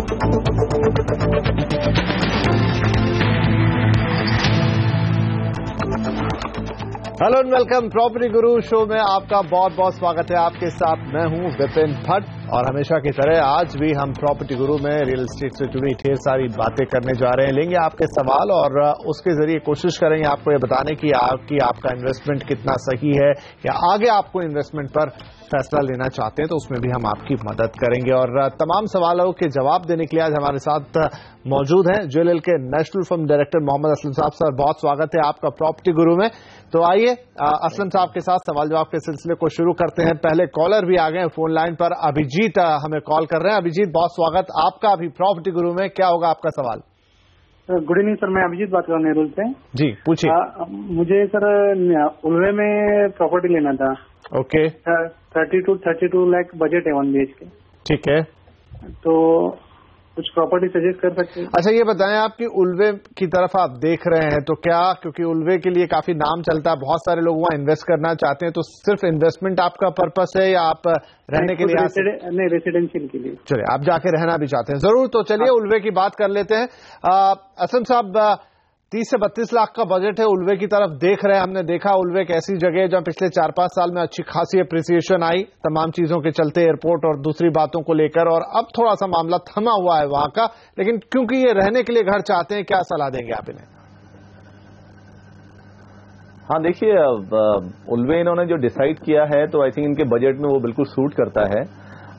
Hello and welcome property Guru show में आपका बहुत बहुत स्वागत है। आपके साथ मैं हूं विपिन भट्ट और हमेशा की तरह आज भी हम प्रॉपर्टी गुरु में रियल एस्टेट से जुड़ी ढेर सारी बातें करने जा रहे हैं। लेंगे आपके सवाल और उसके जरिए कोशिश करेंगे आपको ये बताने की आपका इन्वेस्टमेंट कितना सही है या आगे आपको इन्वेस्टमेंट पर फैसला लेना चाहते हैं तो उसमें भी हम आपकी मदद करेंगे। और तमाम सवालों के जवाब देने के लिए आज हमारे साथ मौजूद हैं JLL के national firm director Mohammad Aslam साहब। सर बहुत स्वागत है आपका प्रॉपर्टी गुरु में। तो आइए असलम साहब के साथ सवाल जवाब के सिलसिले को शुरू करते हैं। पहले कॉलर भी आ गए फोन लाइन पर, अभिजीत हमें कॉल कर रहे हैं। अभिजीत बहुत स्वागत आपका अभी प्रॉपर्टी गुरु में। क्या होगा आपका सवाल? गुड इवनिंग सर, मैं अभिजीत बात कर रहा हूँ नेरुल से। जी पूछिए। मुझे सर उल्वे में प्रॉपर्टी लेना था। ओके। 32 लाख बजट है 1 BHK। ठीक है, तो कुछ प्रॉपर्टी सजेस्ट कर सकते हैं? अच्छा ये बताएं आपकी उल्वे की तरफ आप देख रहे हैं तो क्या, क्योंकि उल्वे के लिए काफी नाम चलता है, बहुत सारे लोग वहाँ इन्वेस्ट करना चाहते हैं, तो सिर्फ इन्वेस्टमेंट आपका पर्पस है या आप रहने के लिए? नहीं, रेसिडेंशियल के लिए। चलिए, आप जाके रहना भी चाहते हैं जरूर। तो चलिए उल्वे की बात कर लेते हैं। असम साहब 30 से 32 लाख का बजट है, उल्वे की तरफ देख रहे हैं। हमने देखा उल्वे एक ऐसी जगह है जहां पिछले 4-5 साल में अच्छी खासी अप्रिसिएशन आई तमाम चीजों के चलते, एयरपोर्ट और दूसरी बातों को लेकर, और अब थोड़ा सा मामला थमा हुआ है वहां का। लेकिन क्योंकि ये रहने के लिए घर चाहते हैं, क्या सलाह देंगे आप इन्हें? हाँ देखिए, उल्वे इन्होंने जो डिसाइड किया है तो आई थिंक इनके बजट में वो बिल्कुल सूट करता है।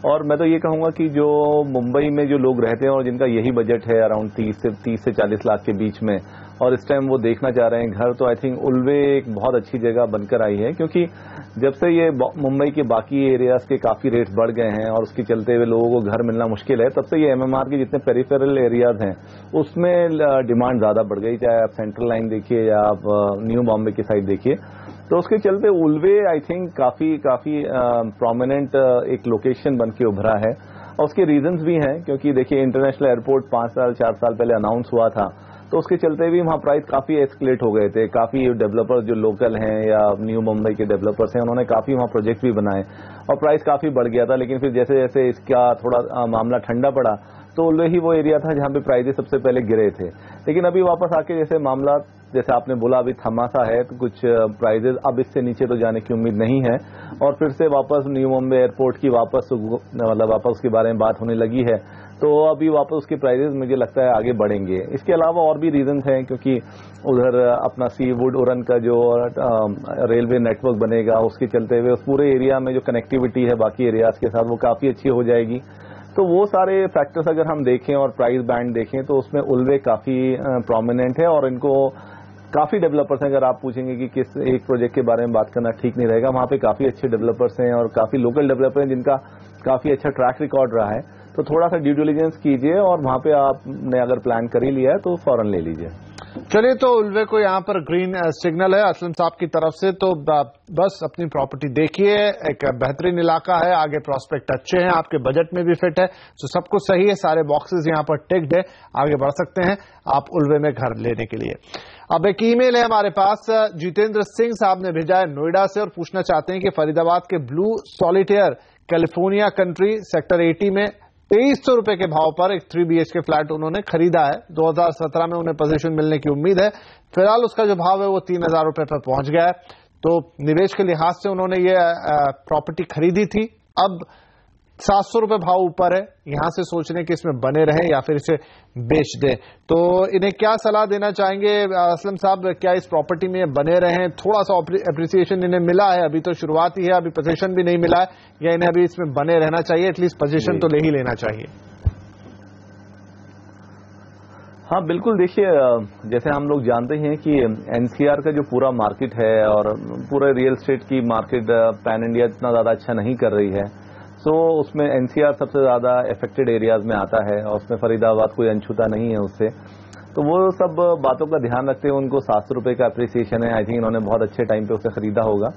और मैं तो ये कहूंगा कि जो मुंबई में जो लोग रहते हैं और जिनका यही बजट है अराउंड 30 से 40 लाख के बीच में, और इस टाइम वो देखना चाह रहे हैं घर, तो आई थिंक उल्वे एक बहुत अच्छी जगह बनकर आई है। क्योंकि जब से ये मुंबई के बाकी एरियाज के काफी रेट्स बढ़ गए हैं और उसके चलते हुए लोगों को घर मिलना मुश्किल है, तब से ये MMR के जितने पेरिफेरल एरियाज हैं उसमें डिमांड ज्यादा बढ़ गई। चाहे आप सेंट्रल लाइन देखिए या आप न्यू बॉम्बे की साइड देखिए, तो उसके चलते उल्वे आई थिंक काफी प्रोमिनेंट एक लोकेशन बन के उभरा है। और उसके रीजंस भी हैं, क्योंकि देखिए इंटरनेशनल एयरपोर्ट 4 साल पहले अनाउंस हुआ था, तो उसके चलते भी वहाँ प्राइस काफी एस्केलेट हो गए थे। काफी डेवलपर्स जो लोकल हैं या न्यू मुंबई के डेवलपर्स हैं, उन्होंने काफी वहाँ प्रोजेक्ट भी बनाए और प्राइस काफी बढ़ गया था। लेकिन फिर जैसे जैसे इसका थोड़ा मामला ठंडा पड़ा तो उल्वे ही वो एरिया था जहाँ पे प्राइजेस सबसे पहले गिरे थे। लेकिन अभी वापस आके जैसे मामला, जैसे आपने बोला, अभी थमासा है, तो कुछ प्राइजेस अब इससे नीचे तो जाने की उम्मीद नहीं है। और फिर से वापस न्यू मुंबई एयरपोर्ट की वापस उसके बारे में बात होने लगी है, तो अभी वापस उसके प्राइजेस मुझे लगता है आगे बढ़ेंगे। इसके अलावा और भी रीजंस हैं, क्योंकि उधर अपना सी वुड उरन का जो रेलवे नेटवर्क बनेगा, उसके चलते हुए उस पूरे एरिया में जो कनेक्टिविटी है बाकी एरियाज के साथ वो काफी अच्छी हो जाएगी। तो वो सारे फैक्टर्स अगर हम देखें और प्राइस बैंड देखें तो उसमें उल्वे काफी प्रोमिनेंट है। और इनको काफी डेवलपर्स हैं, अगर आप पूछेंगे कि किस एक प्रोजेक्ट के बारे में बात करना ठीक नहीं रहेगा, वहां पे काफी अच्छे डेवलपर्स हैं और काफी लोकल डेवलपर हैं जिनका काफी अच्छा ट्रैक रिकॉर्ड रहा है। तो थोड़ा सा ड्यू डिलिजेंस कीजिए और वहां पे आपने अगर प्लान कर ही लिया है तो फौरन ले लीजिए। चलिए, तो उल्वे को यहाँ पर ग्रीन सिग्नल है असलम साहब की तरफ से, तो बस अपनी प्रॉपर्टी देखिए। एक बेहतरीन इलाका है, आगे प्रोस्पेक्ट अच्छे हैं, आपके बजट में भी फिट है, तो सब कुछ सही है, सारे बॉक्सेस यहाँ पर टिक्ड है, आगे बढ़ सकते हैं आप उल्वे में घर लेने के लिए। अब एक ईमेल है हमारे पास, जितेंद्र सिंह साहब ने भेजा है नोएडा से और पूछना चाहते हैं कि फरीदाबाद के blue solitaire California country sector 80 में 2300 रुपए के भाव पर एक 3 BHK फ्लैट उन्होंने खरीदा है। 2017 में उन्हें पोजीशन मिलने की उम्मीद है। फिलहाल उसका जो भाव है वो 3000 रुपए पर पहुंच गया है। तो निवेश के लिहाज से उन्होंने ये प्रॉपर्टी खरीदी थी, अब 700 रुपए भाव ऊपर है। यहां से सोच रहे हैं कि इसमें बने रहें या फिर इसे बेच दें। तो इन्हें क्या सलाह देना चाहेंगे असलम साहब? क्या इस प्रॉपर्टी में बने रहें? थोड़ा सा एप्रिसिएशन इन्हें मिला है, अभी तो शुरुआत ही है, अभी पोजीशन भी नहीं मिला है, या इन्हें अभी इसमें बने रहना चाहिए, एटलीस्ट पोजीशन तो ले ही लेना चाहिए? हाँ बिल्कुल, देखिए जैसे हम लोग जानते हैं कि NCR का जो पूरा मार्केट है और पूरे रियल एस्टेट की मार्केट पैन इंडिया इतना ज्यादा अच्छा नहीं कर रही है। सो उसमें NCR सबसे ज्यादा अफेक्टेड एरियाज में आता है और उसमें फरीदाबाद कोई अनछूता नहीं है उससे। तो वो सब बातों का ध्यान रखते हुए उनको 700 रुपए का अप्रिसिएशन है। आई थिंक इन्होंने बहुत अच्छे टाइम पे उसे खरीदा होगा।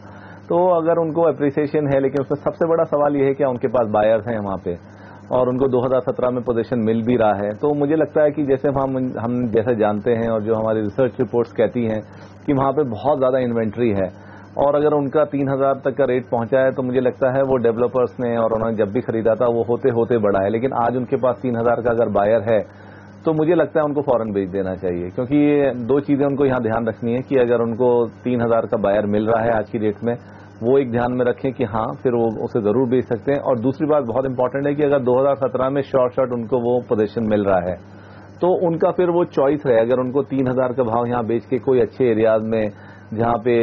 तो अगर उनको अप्रिसिएशन है, लेकिन उसमें सबसे बड़ा सवाल ये है कि उनके पास बायर्स हैं वहां पे और उनको 2017 में पोजीशन मिल भी रहा है। तो मुझे लगता है कि जैसे हम जैसे जानते हैं और जो हमारी रिसर्च रिपोर्ट्स कहती हैं कि वहां पे बहुत ज्यादा इन्वेंट्री है और अगर उनका 3,000 तक का रेट पहुंचा है तो मुझे लगता है वो डेवलपर्स ने और उन्होंने जब भी खरीदा था वो होते होते बढ़ा है, लेकिन आज उनके पास 3,000 का अगर बायर है तो मुझे लगता है उनको फौरन बेच देना चाहिए, क्योंकि ये दो चीजें उनको यहाँ ध्यान रखनी है कि अगर उनको 3,000 का बायर मिल रहा है आज की डेट में, वो एक ध्यान में रखें कि हाँ फिर वो उसे जरूर बेच सकते हैं। और दूसरी बात बहुत इंपॉर्टेंट है कि अगर 2017 में शॉर्ट उनको वो पोजीशन मिल रहा है तो उनका फिर वो चॉइस है, अगर उनको 3,000 का भाव यहाँ बेच के कोई अच्छे एरियाज में जहाँ पे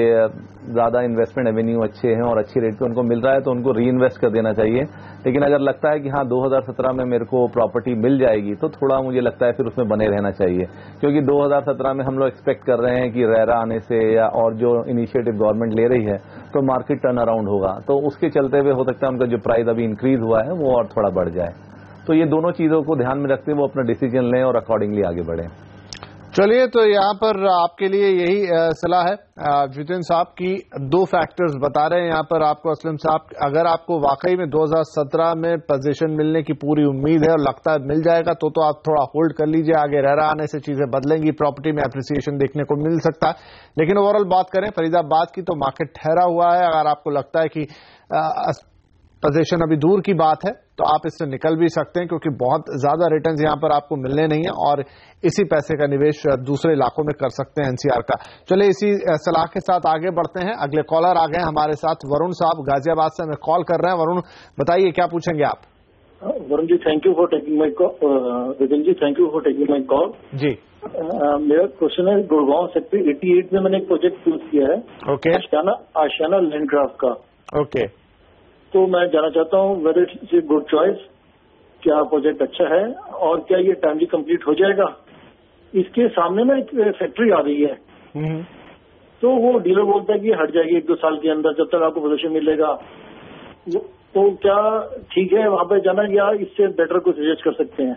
ज्यादा इन्वेस्टमेंट एवेन्यू अच्छे हैं और अच्छी रेट पे उनको मिल रहा है तो उनको री इन्वेस्ट कर देना चाहिए। लेकिन अगर लगता है कि हाँ 2017 में मेरे को प्रॉपर्टी मिल जाएगी तो थोड़ा मुझे लगता है फिर उसमें बने रहना चाहिए, क्योंकि 2017 में हम लोग एक्सपेक्ट कर रहे हैं कि रेरा आने से या और जो इनिशिएटिव गवर्नमेंट ले रही है तो मार्केट टर्न अराउंड होगा, तो उसके चलते हुए हो सकता है उनका जो प्राइस अभी इंक्रीज हुआ है वो और थोड़ा बढ़ जाए। तो ये दोनों चीजों को ध्यान में रखते हुए वो अपना डिसीजन लें और अकॉर्डिंगली आगे बढ़ें। चलिए, तो यहाँ पर आपके लिए यही सलाह है जितेंद्र साहब की। दो फैक्टर्स बता रहे हैं यहाँ पर आपको असलम साहब, अगर आपको वाकई में 2017 में पोजीशन मिलने की पूरी उम्मीद है और लगता है मिल जाएगा तो आप थोड़ा होल्ड कर लीजिए, आगे रेरा आने से चीजें बदलेंगी, प्रॉपर्टी में एप्रिसिएशन देखने को मिल सकता है। लेकिन ओवरऑल बात करें फरीदाबाद की तो मार्केट ठहरा हुआ है। अगर आपको लगता है कि पोजीशन अभी दूर की बात है तो आप इससे निकल भी सकते हैं, क्योंकि बहुत ज्यादा रिटर्न्स यहां पर आपको मिलने नहीं है और इसी पैसे का निवेश दूसरे इलाकों में कर सकते हैं एनसीआर का। चलिए, इसी सलाह के साथ आगे बढ़ते हैं। अगले कॉलर आ गए हमारे साथ, वरुण साहब गाजियाबाद से हमें कॉल कर रहे हैं। वरुण, बताइए क्या पूछेंगे आप? Varun ji, thank you for taking my call. Vipin ji, thank you for taking my call. जी, मेरा क्वेश्चन है, गुड़गांव सेक्टर 88 में मैंने एक प्रोजेक्ट चूज किया है, ओके, आशियाना लैंडक्राफ्ट का। ओके, तो मैं जानना चाहता हूँ whether it's a good choice, क्या प्रोजेक्ट अच्छा है और क्या ये टाइमली कंप्लीट हो जाएगा? इसके सामने ना एक फैक्ट्री आ रही है, तो वो डीलर बोलता है कि हट जाएगी 1-2 साल के अंदर जब तक आपको पोजीशन मिलेगा। तो क्या ठीक है वहां पे जाना या इससे बेटर कुछ सजेस्ट कर सकते हैं?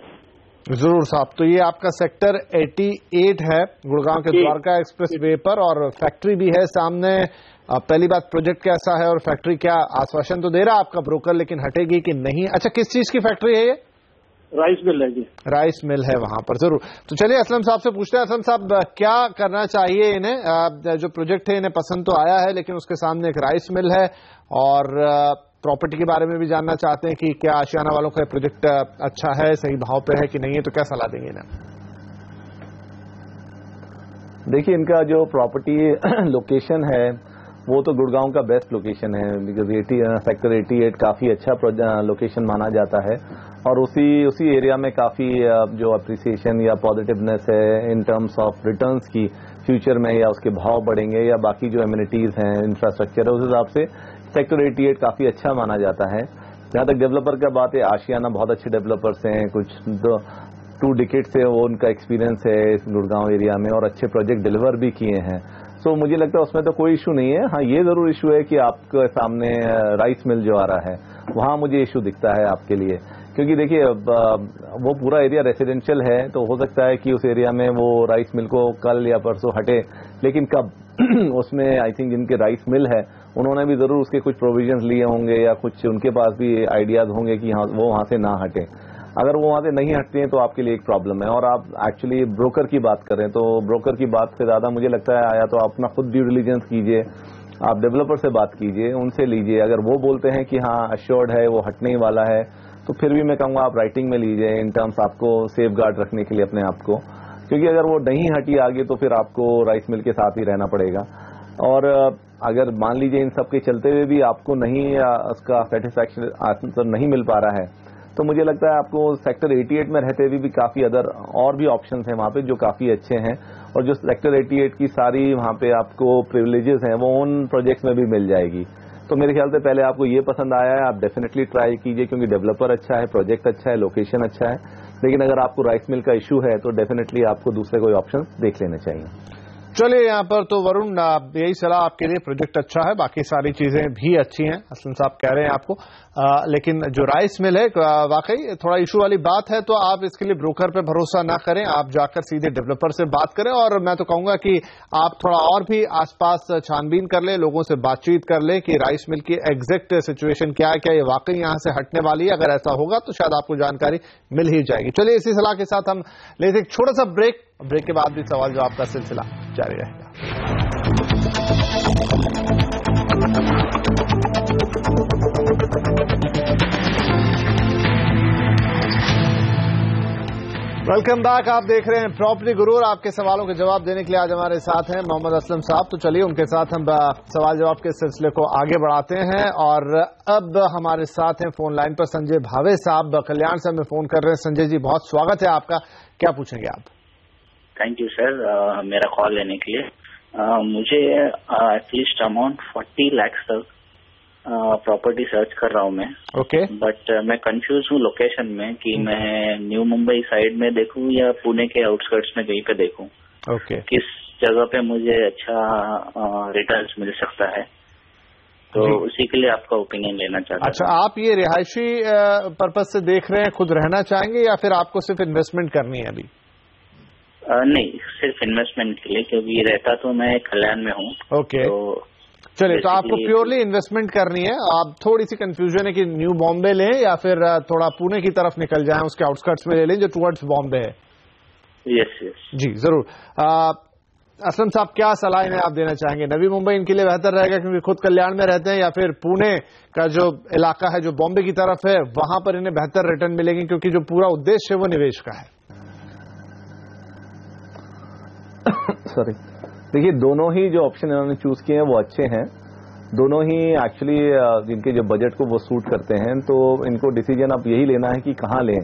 जरूर साहब। तो ये आपका सेक्टर 88 है गुड़गांव के द्वारका एक्सप्रेस वे पर और फैक्ट्री भी है सामने। पहली बात, प्रोजेक्ट कैसा है और फैक्ट्री क्या आश्वासन तो दे रहा है आपका ब्रोकर, लेकिन हटेगी कि नहीं? अच्छा, किस चीज की फैक्ट्री है ये? राइस मिल है जी, राइस मिल है वहां पर। जरूर। तो चलिए असलम साहब से पूछते हैं। असलम साहब, क्या करना चाहिए इन्हें? जो प्रोजेक्ट है इन्हें पसंद तो आया है, लेकिन उसके सामने एक राइस मिल है और प्रॉपर्टी के बारे में भी जानना चाहते हैं कि क्या आशियाना वालों का प्रोजेक्ट अच्छा है, सही भाव पे है कि नहीं है, तो क्या सलाह देंगे इन्हें? देखिए, इनका जो प्रॉपर्टी लोकेशन है वो तो गुड़गांव का बेस्ट लोकेशन है, बिकॉज सेक्टर 88 काफी अच्छा लोकेशन माना जाता है और उसी एरिया में काफी जो अप्रिसिएशन या पॉजिटिवनेस है इन टर्म्स ऑफ रिटर्न्स की फ्यूचर में, या उसके भाव बढ़ेंगे या बाकी जो एमिनिटीज हैं, इंफ्रास्ट्रक्चर है, उस हिसाब से सेक्टर 88 काफी अच्छा माना जाता है। जहां तक डेवलपर का बात है, आशियाना बहुत अच्छे डेवलपर्स हैं, कुछ 2 डिकेड से वो उनका एक्सपीरियंस है इस गुड़गांव एरिया में और अच्छे प्रोजेक्ट डिलीवर भी किए हैं। सो मुझे लगता है उसमें तो कोई इशू नहीं है। हाँ, ये जरूर इशू है कि आपके सामने राइस मिल जो आ रहा है वहां मुझे इशू दिखता है आपके लिए, क्योंकि देखिए वो पूरा एरिया रेसिडेंशियल है, तो हो सकता है कि उस एरिया में वो राइस मिल को कल या परसों हटे, लेकिन कब उसमें आई थिंक जिनके राइस मिल है उन्होंने भी जरूर उसके कुछ प्रोविजंस लिए होंगे या कुछ उनके पास भी आइडियाज होंगे कि हाँ वो वहां से ना हटे। अगर वो वहां से नहीं हटते हैं तो आपके लिए एक प्रॉब्लम है। और आप एक्चुअली ब्रोकर की बात करें तो ब्रोकर की बात से ज्यादा मुझे लगता है आया तो आप अपना खुद ड्यू डिलिजेंस कीजिए, आप डेवलपर से बात कीजिए, उनसे लीजिए। अगर वो बोलते हैं कि हाँ अश्योर्ड है, वो हटने ही वाला है, तो फिर भी मैं कहूंगा आप राइटिंग में लीजिए इन टर्म्स आपको सेफ गार्ड रखने के लिए अपने आप को, क्योंकि अगर वो नहीं हटी आगे तो फिर आपको राइस मिल के साथ ही रहना पड़ेगा। और अगर मान लीजिए इन सब के चलते हुए भी आपको नहीं उसका सेटिस्फैक्शन आंसर नहीं मिल पा रहा है, तो मुझे लगता है आपको सेक्टर 88 में रहते हुए भी काफी और भी ऑप्शंस हैं वहां पे जो काफी अच्छे हैं, और जो सेक्टर 88 की सारी वहां पे आपको प्रिविलेजेस हैं वो उन प्रोजेक्ट्स में भी मिल जाएगी। तो मेरे ख्याल से पहले आपको ये पसंद आया है, आप डेफिनेटली ट्राई कीजिए, क्योंकि डेवलपर अच्छा है, प्रोजेक्ट अच्छा है, लोकेशन अच्छा है। लेकिन अगर आपको राइस मिल का इशू है तो डेफिनेटली आपको दूसरे कोई ऑप्शन देख लेने चाहिए। चलिए, यहाँ पर तो वरुण यही सलाह आपके लिए, प्रोजेक्ट अच्छा है, बाकी सारी चीजें भी अच्छी हैं, असलम साहब कह रहे हैं आपको। लेकिन जो राइस मिल है वाकई थोड़ा इशू वाली बात है, तो आप इसके लिए ब्रोकर पे भरोसा ना करें, आप जाकर सीधे डेवलपर से बात करें। और मैं तो कहूंगा कि आप थोड़ा और भी आसपास छानबीन कर ले, लोगों से बातचीत कर ले कि राइस मिल की एग्जैक्ट सिचुएशन क्या है, क्या ये वाकई यहां से हटने वाली है। अगर ऐसा होगा तो शायद आपको जानकारी मिल ही जाएगी। चलिए, इसी सलाह के साथ हम लेते एक छोटा सा ब्रेक के बाद भी सवाल जवाब का सिलसिला जारी रहेगा। Welcome back. आप देख रहे हैं प्रॉपर्टी गुरु और आपके सवालों के जवाब देने के लिए आज हमारे साथ हैं मोहम्मद असलम साहब। तो चलिए उनके साथ हम सवाल जवाब के सिलसिले को आगे बढ़ाते हैं और अब हमारे साथ हैं फोन लाइन पर संजय भावे साहब, कल्याण से हमें फोन कर रहे हैं। संजय जी, बहुत स्वागत है आपका, क्या पूछेंगे आप? थैंक यू सर मेरा कॉल लेने के लिए। मुझे एटलीस्ट अमाउंट 40 लाख तक प्रॉपर्टी सर्च कर रहा हूँ मैं। ओके। बट मैं कंफ्यूज हूँ लोकेशन में कि मैं न्यू मुंबई साइड में देखूँ या पुणे के आउटस्कर्ट्स में कहीं पे देखूँ। ओके। किस जगह पे मुझे अच्छा रिटर्न्स मिल सकता है, तो उसी के लिए आपका ओपिनियन लेना चाहता हूँ। अच्छा, आप ये रिहायशी पर्पज से देख रहे हैं, खुद रहना चाहेंगे या फिर आपको सिर्फ इन्वेस्टमेंट करनी है अभी? नहीं, सिर्फ इन्वेस्टमेंट के लिए, क्योंकि रहता तो मैं कल्याण में हूँ। ओके। चलिए, तो आपको प्योरली इन्वेस्टमेंट करनी है। आप थोड़ी सी कंफ्यूजन है कि न्यू बॉम्बे लें या फिर थोड़ा पुणे की तरफ निकल जाएं, उसके आउटस्कर्ट्स में ले लें जो टुवर्ड्स बॉम्बे है। यस यस जी जरूर। असलम साहब, क्या सलाह इन्हें आप देना चाहेंगे? नवी मुंबई इनके लिए बेहतर रहेगा क्योंकि खुद कल्याण में रहते हैं, या फिर पुणे का जो इलाका है जो बॉम्बे की तरफ है वहां पर इन्हें बेहतर रिटर्न मिलेगी क्योंकि जो पूरा उद्देश्य है वो निवेश का है? सॉरी, देखिए दोनों ही जो ऑप्शन इन्होंने चूज किए हैं वो अच्छे हैं। दोनों ही एक्चुअली जिनके जो बजट को वो सूट करते हैं, तो इनको डिसीजन अब यही लेना है कि कहाँ लें।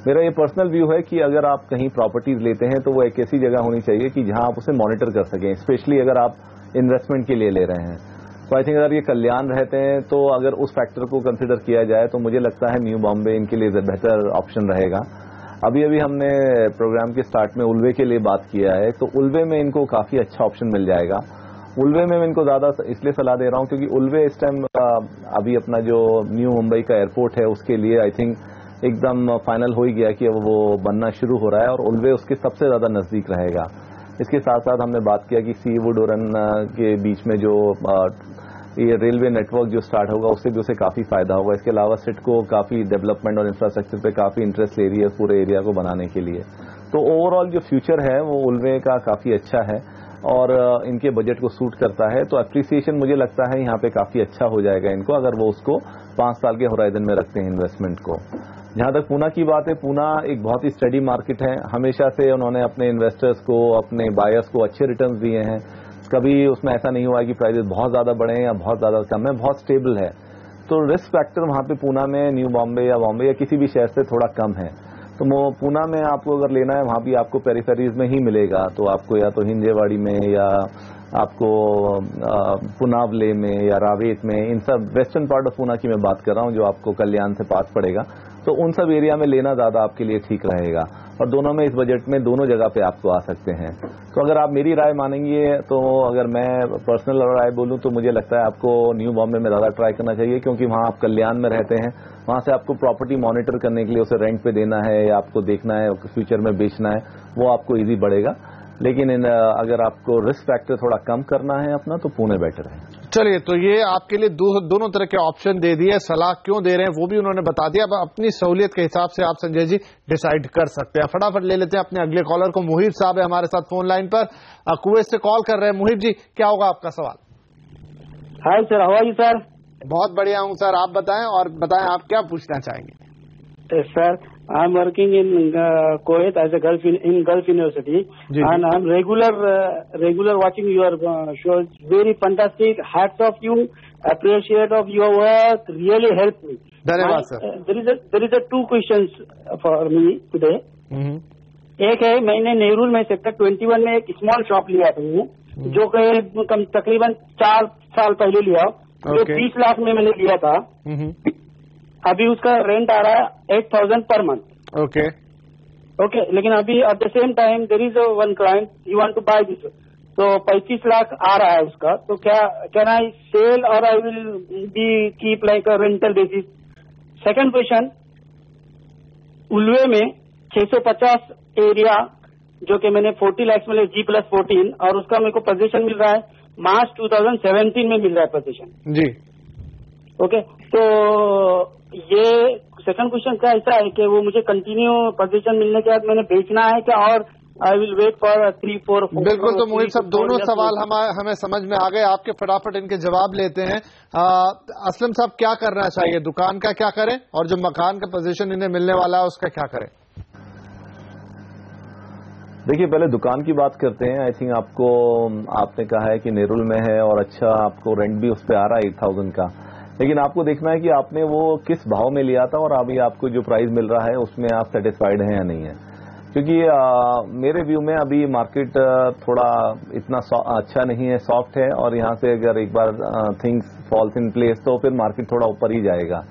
मेरा ये पर्सनल व्यू है कि अगर आप कहीं प्रॉपर्टीज लेते हैं तो वो एक ऐसी जगह होनी चाहिए कि जहां आप उसे मॉनिटर कर सकें, स्पेशली अगर आप इन्वेस्टमेंट के लिए ले रहे हैं। तो आई थिंक अगर ये कल्याण रहते हैं तो अगर उस फैक्टर को कंसिडर किया जाए तो मुझे लगता है न्यू बॉम्बे इनके लिए बेहतर ऑप्शन रहेगा। अभी हमने प्रोग्राम के स्टार्ट में उल्वे के लिए बात किया है, तो उल्वे में इनको काफी अच्छा ऑप्शन मिल जाएगा। उल्वे में मैं इनको ज्यादा इसलिए सलाह दे रहा हूं क्योंकि उल्वे इस टाइम अभी अपना जो न्यू मुंबई का एयरपोर्ट है उसके लिए आई थिंक एकदम फाइनल हो ही गया कि अब वो बनना शुरू हो रहा है और उल्वे उसके सबसे ज्यादा नजदीक रहेगा। इसके साथ साथ हमने बात किया कि सीवुड ओरन के बीच में जो ये रेलवे नेटवर्क जो स्टार्ट होगा उससे भी उसे काफी फायदा होगा। इसके अलावा सिट को काफी डेवलपमेंट और इंफ्रास्ट्रक्चर पे काफी इंटरेस्ट ले रही है पूरे एरिया को बनाने के लिए। तो ओवरऑल जो फ्यूचर है वो उल्वे का काफी अच्छा है और इनके बजट को सूट करता है। तो एप्रिसिएशन मुझे लगता है यहाँ पे काफी अच्छा हो जाएगा इनको, अगर वो उसको 5 साल के होराइजन में रखते हैं इन्वेस्टमेंट को। जहां तक पूना की बात है, पूना एक बहुत ही स्टडी मार्केट है। हमेशा से उन्होंने अपने इन्वेस्टर्स को, अपने बायर्स को अच्छे रिटर्न्स दिए हैं। कभी उसमें ऐसा नहीं हुआ कि प्राइसेस बहुत ज्यादा बढ़े या बहुत ज्यादा कम है, बहुत स्टेबल है। तो रिस्क फैक्टर वहां पे पूना में न्यू बॉम्बे या बॉम्बे या किसी भी शहर से थोड़ा कम है। तो पूना में आपको अगर लेना है वहां भी आपको पेरिफेरीज में ही मिलेगा, तो आपको या तो हिंजेवाड़ी में या आपको पुनावले में या रावेत में, इन सब वेस्टर्न पार्ट ऑफ पूना की मैं बात कर रहा हूं जो आपको कल्याण से पास पड़ेगा, तो उन सब एरिया में लेना ज्यादा आपके लिए ठीक रहेगा। और दोनों में इस बजट में दोनों जगह पे आपको आ सकते हैं। तो अगर आप मेरी राय मानेंगे, तो अगर मैं पर्सनल राय बोलूं तो मुझे लगता है आपको न्यू बॉम्बे में ज्यादा ट्राई करना चाहिए, क्योंकि वहां आप कल्याण में रहते हैं, वहां से आपको प्रॉपर्टी मॉनिटर करने के लिए उसे रेंट पे देना है या आपको देखना है फ्यूचर में बेचना है, वो आपको इजी पड़ेगा। लेकिन अगर आपको रिस्क फैक्टर थोड़ा कम करना है अपना, तो पुणे बेटर है। चलिए, तो ये आपके लिए दोनों तरह के ऑप्शन दे दिए। सलाह क्यों दे रहे हैं वो भी उन्होंने बता दिया। अब अपनी सहूलियत के हिसाब से आप संजय जी डिसाइड कर सकते हैं। फटाफट ले लेते हैं अपने अगले कॉलर को। मुहिब साहब है हमारे साथ फोन लाइन पर, कुवैत से कॉल कर रहे हैं। मुहिब जी, क्या होगा आपका सवाल? Hi sir, how are you sir? बहुत बढ़िया हूं सर, आप बताएं और बताएं आप क्या पूछना चाहेंगे? Sir, I'm working in Kuwait as a Gulf University, and I'm regular watching your shows. Very fantastic. Hats off you. Appreciate of your work. Really helped me. धन्यवाद sir. There is a 2 questions for me today. एक है, मैंने नेहरू में sector 21 में एक small shop लिया था, जो कि तकरीबन 4 साल पहले लिया, जो 20 लाख में मैंने लिया था। अभी उसका रेंट आ रहा है 8,000 पर मंथ। ओके, लेकिन अभी at the same time there is one client you want to buy this, तो 35 लाख आ रहा है उसका। तो क्या कैन आई सेल और I will be keep like a rental basis? Second question, Ulwe में 650 एरिया जो कि मैंने 40 लाख में G+14, और उसका मेरे को पोजीशन मिल रहा है मार्च 2017 में मिल रहा है पोजीशन जी। ओके, तो ये सेकंड क्वेश्चन का ऐसा है कि वो मुझे कंटिन्यू पोजीशन मिलने के बाद मैंने बेचना है क्या, और आई विल वेट फॉर 3-4। बिल्कुल, तो मोहित साहब दोनों सवाल हमें समझ में आ गए आपके, फटाफट इनके जवाब लेते हैं। असलम साहब, क्या करना चाहिए, दुकान का क्या करें और जो मकान का पोजीशन इन्हें मिलने वाला है उसका क्या करें? देखिए, पहले दुकान की बात करते हैं। आई थिंक आपने कहा है कि नेरुल में है और अच्छा आपको रेंट भी उस पर आ रहा है 8,000 का, लेकिन आपको देखना है कि आपने वो किस भाव में लिया था और अभी आपको जो प्राइस मिल रहा है उसमें आप सेटिस्फाइड हैं या नहीं है। क्योंकि मेरे व्यू में अभी मार्केट थोड़ा इतना अच्छा नहीं है, सॉफ्ट है, और यहाँ से अगर एक बार थिंग्स फॉल्स इन प्लेस तो फिर मार्केट थोड़ा ऊपर ही जाएगा।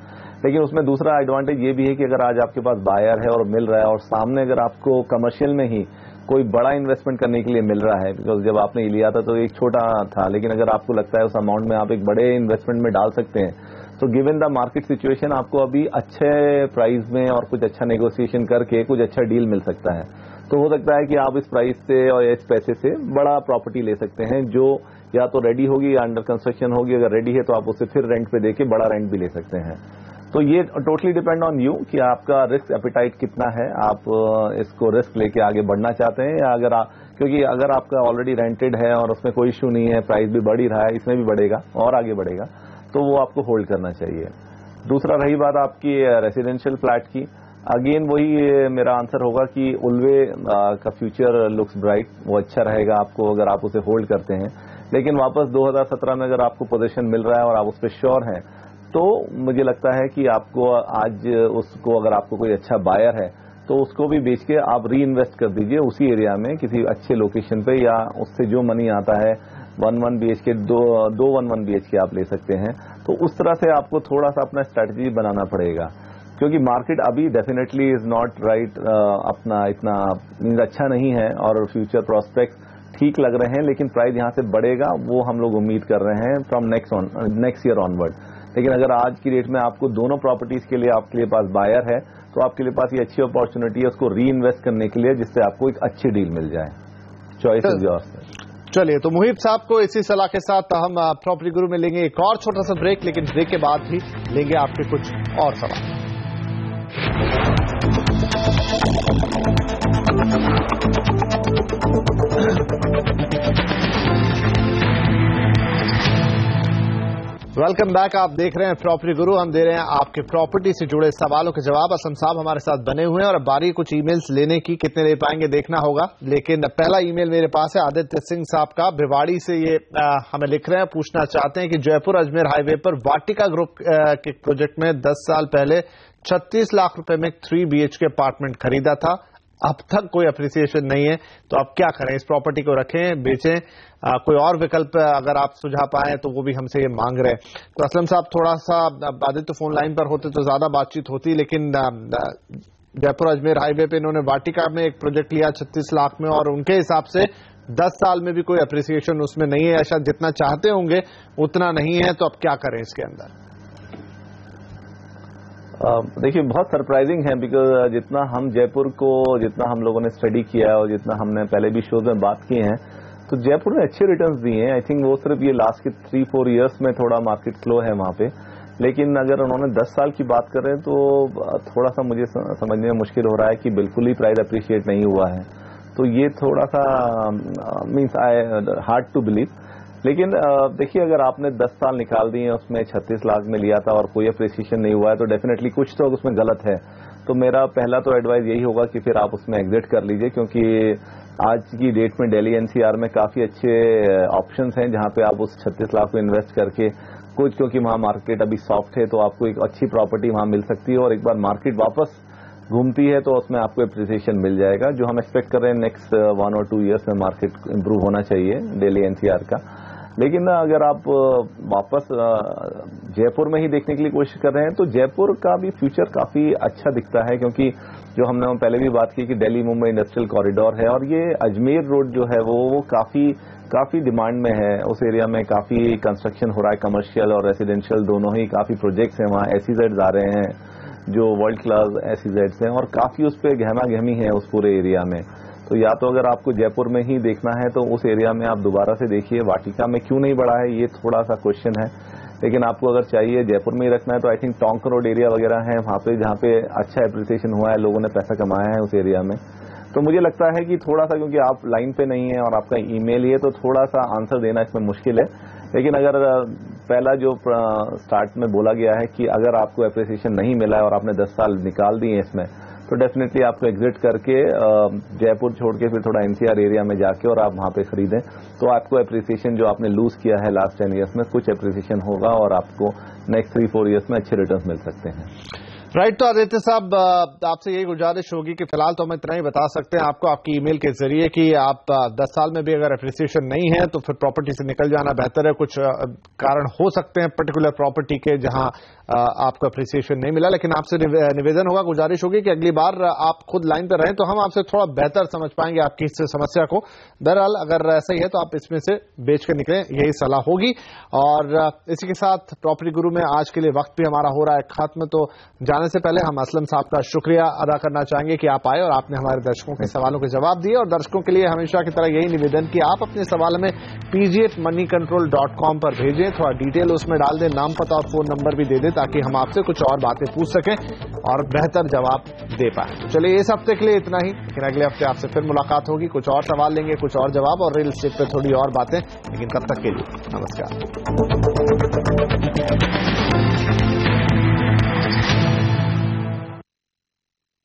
लेकिन उसमें दूसरा एडवांटेज ये भी है कि अगर आज आपके पास बायर है और मिल रहा है और सामने अगर आपको कमर्शियल में ही कोई बड़ा इन्वेस्टमेंट करने के लिए मिल रहा है, बिकॉज जब आपने लिया था तो एक छोटा था, लेकिन अगर आपको लगता है उस अमाउंट में आप एक बड़े इन्वेस्टमेंट में डाल सकते हैं, तो गिवन द मार्केट सिचुएशन आपको अभी अच्छे प्राइस में और कुछ अच्छा नेगोशिएशन करके कुछ अच्छा डील मिल सकता है। तो हो सकता है कि आप इस प्राइस से और इस पैसे से बड़ा प्रॉपर्टी ले सकते हैं, जो या तो रेडी होगी या अंडर कंस्ट्रक्शन होगी। अगर रेडी है तो आप उसे फिर रेंट पे देके बड़ा रेंट भी ले सकते हैं। तो ये टोटली डिपेंड ऑन यू कि आपका रिस्क एपिटाइट कितना है, आप इसको रिस्क लेके आगे बढ़ना चाहते हैं या क्योंकि अगर आपका ऑलरेडी रेंटेड है और उसमें कोई इशू नहीं है, प्राइस भी बढ़ ही रहा है, इसमें भी बढ़ेगा और आगे बढ़ेगा, तो वो आपको होल्ड करना चाहिए। दूसरा, रही बात आपकी रेसिडेंशियल फ्लैट की, अगेन वही मेरा आंसर होगा कि उल्वे का फ्यूचर लुक्स ब्राइट, वो अच्छा रहेगा आपको अगर आप उसे होल्ड करते हैं। लेकिन वापस 2017 में अगर आपको पोजीशन मिल रहा है और आप उस पर श्योर हैं, तो मुझे लगता है कि आपको आज उसको, अगर आपको कोई अच्छा बायर है तो उसको भी बेच के आप री इन्वेस्ट कर दीजिए उसी एरिया में किसी अच्छे लोकेशन पे, या उससे जो मनी आता है 1 BHK, 2 1 BHK आप ले सकते हैं। तो उस तरह से आपको थोड़ा सा अपना स्ट्रैटेजी बनाना पड़ेगा, क्योंकि मार्केट अभी डेफिनेटली इज नॉट राइट, अपना इतना अच्छा नहीं है और फ्यूचर प्रोस्पेक्ट ठीक लग रहे हैं, लेकिन प्राइस यहाँ से बढ़ेगा वो हम लोग उम्मीद कर रहे हैं फ्रॉम नेक्स्ट ईयर ऑनवर्ड। लेकिन अगर आज की डेट में आपको दोनों प्रॉपर्टीज के लिए आपके पास बायर है, तो आपके लिए पास ये अच्छी अपॉर्चुनिटी है उसको री इन्वेस्ट करने के लिए, जिससे आपको एक अच्छी डील मिल जाए। Choice is yours. चलिए, तो मुहिब साहब को इसी सलाह के साथ हम प्रॉपर्टी गुरु में लेंगे एक और छोटा सा ब्रेक, लेकिन ब्रेक के बाद भी लेंगे आपके कुछ और सवाल। Welcome back. आप देख रहे हैं प्रॉपर्टी गुरु। हम दे रहे हैं आपके प्रॉपर्टी से जुड़े सवालों के जवाब। असम साहब हमारे साथ बने हुए हैं और अब बारी कुछ ईमेल्स लेने की, कितने ले पाएंगे देखना होगा। लेकिन पहला ईमेल मेरे पास है आदित्य सिंह साहब का, भिवाड़ी से। ये हमें लिख रहे हैं, पूछना चाहते हैं कि जयपुर अजमेर हाईवे पर वाटिका ग्रुप के प्रोजेक्ट में 10 साल पहले 36 लाख रुपए में 3 BHK अपार्टमेंट खरीदा था, अब तक कोई अप्रिसिएशन नहीं है, तो अब क्या करें? इस प्रॉपर्टी को रखें, बेचें? कोई और विकल्प अगर आप सुझा पाए तो वो भी हमसे ये मांग रहे हैं। तो असलम साहब, थोड़ा सा आदित्य फोन लाइन पर होते तो ज्यादा बातचीत होती, लेकिन जयपुर अजमेर हाईवे पे इन्होंने वाटिका में एक प्रोजेक्ट लिया 36 लाख में, और उनके हिसाब से 10 साल में भी कोई अप्रिसिएशन उसमें नहीं है, ऐसा जितना चाहते होंगे उतना नहीं है, तो अब क्या करें इसके अंदर? देखिए, बहुत सरप्राइजिंग है, बिकॉज जितना हम लोगों ने स्टडी किया है और जितना हमने पहले भी शोज में बात की है, तो जयपुर ने अच्छे रिटर्न्स दिए हैं। आई थिंक वो सिर्फ ये लास्ट के 3-4 ईयर्स में थोड़ा मार्केट स्लो है वहां पे, लेकिन अगर उन्होंने 10 साल की बात कर रहे हैं तो थोड़ा सा मुझे समझने में मुश्किल हो रहा है कि बिल्कुल ही प्राइस अप्रिशिएट नहीं हुआ है। तो ये थोड़ा सा मीन्स हार्ड टू बिलीव। लेकिन देखिए, अगर आपने 10 साल निकाल दिए, उसमें 36 लाख में लिया था और कोई अप्रिसिएशन नहीं हुआ है, तो डेफिनेटली कुछ तो उसमें गलत है। तो मेरा पहला तो एडवाइस यही होगा कि फिर आप उसमें एग्जिट कर लीजिए, क्योंकि आज की डेट में दिल्ली NCR में काफी अच्छे ऑप्शंस हैं जहां पे आप उस 36 लाख को इन्वेस्ट करके क्योंकि वहां मार्केट अभी सॉफ्ट है, तो आपको एक अच्छी प्रॉपर्टी वहां मिल सकती है, और एक बार मार्केट वापस घूमती है तो उसमें आपको एप्रिसिएशन मिल जाएगा, जो हम एक्सपेक्ट कर रहे हैं नेक्स्ट 1 और 2 ईयर्स में मार्केट इंप्रूव होना चाहिए दिल्ली NCR का। लेकिन अगर आप वापस जयपुर में ही देखने के लिए कोशिश कर रहे हैं, तो जयपुर का भी फ्यूचर काफी अच्छा दिखता है, क्योंकि जो हमने पहले भी बात की कि दिल्ली मुंबई इंडस्ट्रियल कॉरिडोर है, और ये अजमेर रोड जो है वो काफी डिमांड में है। उस एरिया में काफी कंस्ट्रक्शन हो रहा है, कमर्शियल और रेसिडेंशियल दोनों ही काफी प्रोजेक्ट्स हैं वहाँ। SEZs आ रहे हैं जो वर्ल्ड क्लास SEZs हैं, और काफी उस पर गहमा गहमी है उस पूरे एरिया में। तो या तो अगर आपको जयपुर में ही देखना है तो उस एरिया में आप दोबारा से देखिए। वाटिका में क्यों नहीं बढ़ा है, ये थोड़ा सा क्वेश्चन है। लेकिन आपको अगर चाहिए जयपुर में ही रखना है, तो I think Tonk road area वगैरह है वहां पे, जहां पे अच्छा एप्रिसिएशन हुआ है, लोगों ने पैसा कमाया है उस एरिया में। तो मुझे लगता है कि थोड़ा सा, क्योंकि आप लाइन पे नहीं है और आपका ईमेल ही है, तो थोड़ा सा आंसर देना इसमें मुश्किल है। लेकिन अगर पहला जो स्टार्ट में बोला गया है कि अगर आपको एप्रिसिएशन नहीं मिला है और आपने 10 साल निकाल दिए इसमें, तो डेफिनेटली आपको एग्जिट करके जयपुर छोड़ के फिर थोड़ा एनसीआर एरिया में जाके और आप वहां पे खरीदें, तो आपको एप्रिसिएशन जो आपने लूज किया है लास्ट 10 ईयर्स में, कुछ एप्रिसिएशन होगा और आपको नेक्स्ट 3-4 ईयर्स में अच्छे रिटर्न मिल सकते हैं। राइट। तो आदित्य साहब, आपसे यही गुजारिश होगी कि फिलहाल तो हम इतना ही बता सकते हैं आपको आपकी ईमेल के जरिए कि आप 10 साल में भी अगर एप्रिसिएशन नहीं है तो फिर प्रॉपर्टी से निकल जाना बेहतर है। कुछ कारण हो सकते हैं पर्टिकुलर प्रॉपर्टी के जहां आपको एप्रिसिएशन नहीं मिला, लेकिन आपसे निवेदन होगा, गुजारिश होगी कि अगली बार आप खुद लाइन पर रहें तो हम आपसे थोड़ा बेहतर समझ पाएंगे आपकी इस समस्या को। बहरहाल अगर ऐसा ही है तो आप इसमें से बेच कर निकलें, यही सलाह होगी। और इसी के साथ प्रॉपर्टी गुरु में आज के लिए वक्त भी हमारा हो रहा है खत्म। तो जाने से पहले हम असलम साहब का शुक्रिया अदा करना चाहेंगे कि आप आए और आपने हमारे दर्शकों के सवालों के जवाब दिए। और दर्शकों के लिए हमेशा की तरह यही निवेदन कि आप अपने सवाल में pg@moneycontrol.com पर भेजें, थोड़ा डिटेल उसमें डाल दें, नाम पता और फोन नंबर भी दे दें ताकि हम आपसे कुछ और बातें पूछ सकें और बेहतर जवाब दे पाए। तो चलिए इस हफ्ते के लिए इतना ही, लेकिन अगले हफ्ते आपसे फिर मुलाकात होगी, कुछ और सवाल लेंगे, कुछ और जवाब और रियल एस्टेट पे थोड़ी और बातें। लेकिन तब तक के लिए नमस्कार।